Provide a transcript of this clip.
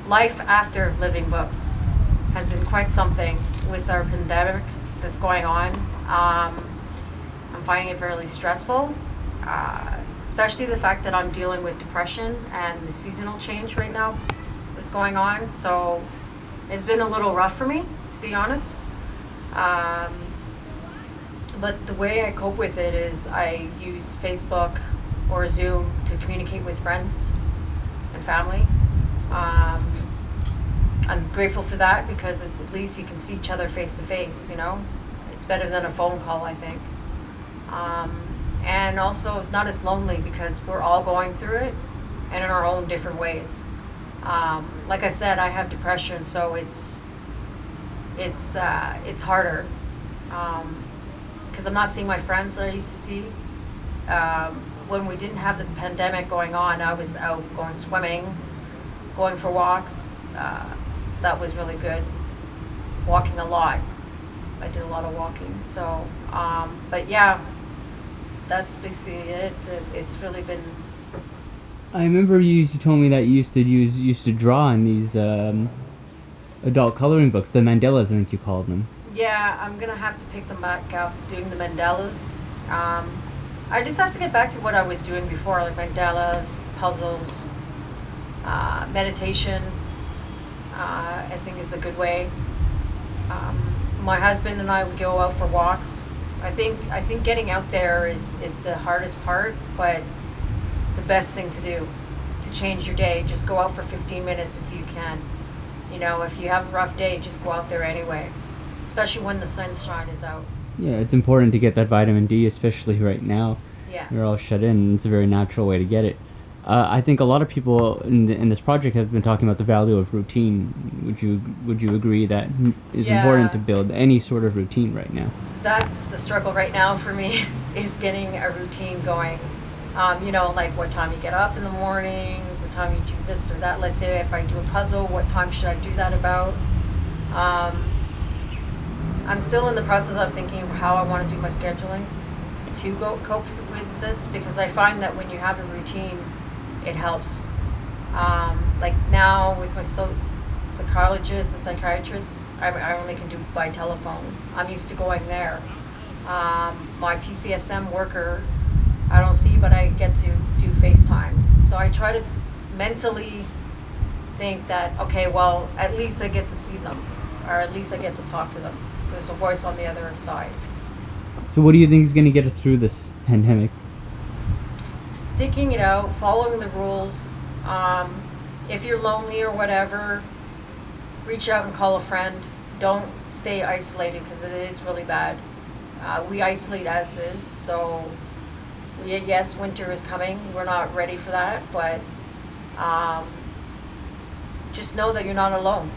life after living books has been quite something with our pandemic that's going on. I'm finding it fairly stressful, especially the fact that I'm dealing with depression and the seasonal change right now that's going on. So it's been a little rough for me, to be honest. But the way I cope with it is I use Facebook or Zoom to communicate with friends and family. I'm grateful for that because it's at least you can see each other face to face, you know. It's better than a phone call, I think. And also it's not as lonely because we're all going through it and in our own different ways. Like I said, I have depression, so it's harder because I'm not seeing my friends that I used to see. When we didn't have the pandemic going on, I was out going swimming, going for walks. That was really good. Walking a lot. I did a lot of walking. So, but yeah, that's basically it. It's really been. I remember you told me that you used to draw in these adult coloring books, the mandalas, I think you called them. Yeah, I'm gonna have to pick them back up, doing the mandalas. I just have to get back to what I was doing before, like mandalas, puzzles, meditation. I think is a good way. My husband and I would go out for walks. I think getting out there is the hardest part, but the best thing to do to change your day. Just go out for 15 minutes if you can. You know, if you have a rough day, just go out there anyway, especially when the sunshine is out. Yeah, it's important to get that vitamin D, especially right now. Yeah. We're all shut in, and it's a very natural way to get it. I think a lot of people in this project have been talking about the value of routine. Would you agree that it's important to build any sort of routine right now? That's the struggle right now for me is getting a routine going. You know, like what time you get up in the morning, what time you do this or that. Let's say if I do a puzzle, what time should I do that about? I'm still in the process of thinking of how I want to do my scheduling to cope with this, because I find that when you have a routine, it helps. Like now with my psychologist and psychiatrist, I only can do by telephone. I'm used to going there. My PCSM worker, I don't see, but I get to do FaceTime. So I try to mentally think that, okay, well, at least I get to see them, or at least I get to talk to them. There's a voice on the other side. So what do you think is going to get us through this pandemic? Sticking it out, following the rules. If you're lonely or whatever, reach out and call a friend. Don't stay isolated because it is really bad. We isolate as is, so yes, winter is coming. We're not ready for that, but just know that you're not alone.